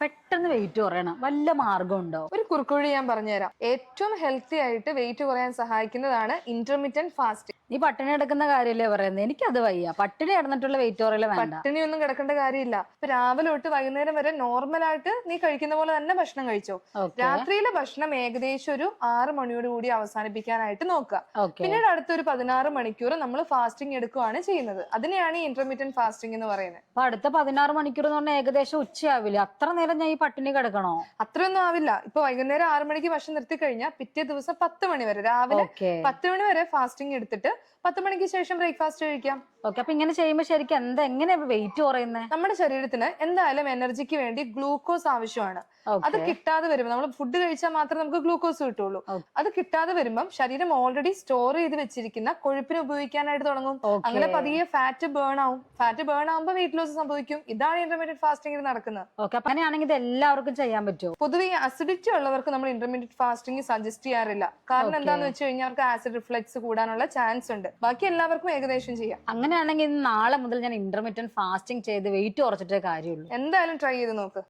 പെട്ടെന്ന് വെയിറ്റ് കുറയണം, വല്ല മാർഗം ഉണ്ടോ? ഒരു കുറുക്കുവഴി ഞാൻ പറഞ്ഞുതരാം. ഏറ്റവും ഹെൽത്തി ആയിട്ട് വെയിറ്റ് കുറയാൻ സഹായിക്കുന്നതാണ് ഇന്റർമീഡിയന്റ് ഫാസ്റ്റിംഗ്. നീ പട്ടിണി കിടക്കുന്ന കാര്യമല്ലേ പറയുന്നത്? എനിക്കത് വയ്യ. പട്ടിണി കിടന്നിട്ടുള്ള വെയിറ്റ് കുറയല് വേണ്ട. പട്ടിണി ഒന്നും കിടക്കേണ്ട കാര്യമില്ല. ഇപ്പൊ രാവിലെ തൊട്ട് വൈകുന്നേരം വരെ നോർമലായിട്ട് നീ കഴിക്കുന്ന പോലെ തന്നെ ഭക്ഷണം കഴിച്ചോ. ഓക്കെ രാത്രിയിലെ ഭക്ഷണം ഏകദേശം ഒരു 6 മണിയോട് കൂടി അവസാനിപ്പിക്കാനായിട്ട് നോക്കുക. ഓക്കെ. പിന്നീട് അടുത്തൊരു 16 മണിക്കൂർ നമ്മൾ ഫാസ്റ്റിംഗ് എടുക്കുകയാണ് ചെയ്യുന്നത്. അതിനെയാണ് ഈ ഇന്റർമീഡിയന്റ് ഫാസ്റ്റിംഗ് എന്ന് പറയുന്നത്. അപ്പൊ അടുത്ത 16 മണിക്കൂർ എന്ന് പറഞ്ഞാൽ ഏകദേശം ഉച്ചയാവില്ല. അത്ര നേരം ഞാൻ ഈ പട്ടിണി കിടക്കണോ? അത്രയൊന്നും ആവില്ല. ഇപ്പൊ വൈകുന്നേരം 6 മണിക്ക് ഭക്ഷണം നിർത്തി കഴിഞ്ഞാൽ പിറ്റേ ദിവസം 10 മണി വരെ, രാവിലെ ഓക്കെ 10 മണി വരെ ഫാസ്റ്റിംഗ് എടുത്തിട്ട് 10 മണിക്ക് ശേഷം ബ്രേക്ക്ഫാസ്റ്റ് കഴിക്കാം. ഓക്കെ. അപ്പൊ ഇങ്ങനെ ചെയ്യുമ്പോ ശരിക്കും എങ്ങനെയാ വെയിറ്റ് കുറയുന്നത്? നമ്മുടെ ശരീരത്തിന് എന്തായാലും എനർജിക്ക് വേണ്ടി ഗ്ലൂക്കോസ് ആവശ്യമാണ്. അത് കിട്ടാതെ വരുമ്പോൾ, നമ്മൾ ഫുഡ് കഴിച്ചാൽ മാത്രമേ നമുക്ക് ഗ്ലൂക്കോസ് കിട്ടുള്ളൂ. അത് കിട്ടാതെ വരുമ്പം ശരീരം ഓൾറെഡി സ്റ്റോർ ചെയ്ത് വെച്ചിരിക്കുന്ന കൊഴുപ്പിന് ഉപയോഗിക്കാനായിട്ട് തുടങ്ങും. അങ്ങനെ പതിയെ ഫാറ്റ് ബേൺ ആവും. ഫാറ്റ് ബേൺ ആവുമ്പോൾ വെയിറ്റ് ലോസ് സംഭവിക്കും. ഇതാണ് ഇന്റർമീഡിയറ്റ് ഫാസ്റ്റിംഗിൽ നടക്കുന്നത്. ഓക്കെ. അപ്പൊ അങ്ങനെയാണെങ്കിൽ ഇത് എല്ലാവർക്കും ചെയ്യാൻ പറ്റുമോ? പൊതുവെ അസിഡിറ്റി ഉള്ളവർക്ക് നമ്മൾ ഇന്റർമീഡിയറ്റ് ഫാസ്റ്റിംഗ് സജസ്റ്റ് ചെയ്യാറില്ല. കാരണം എന്താന്ന് വെച്ച് കഴിഞ്ഞാൽ അവർക്ക് ആസിഡ് റിഫ്ലക്സ് കൂടാനുള്ള ചാൻസ് ഉണ്ട്. ബാക്കി എല്ലാവർക്കും ഏകദേശം ചെയ്യാം. അങ്ങനെയാണെങ്കിൽ നാളെ മുതൽ ഞാൻ ഇന്റർമീഡിയറ്റ് ഫാസ്റ്റിംഗ് ചെയ്ത് വെയിറ്റ് കുറച്ചിട്ടേ കാര്യമുള്ളൂ. എന്തായാലും ട്രൈ ചെയ്ത് നോക്ക്.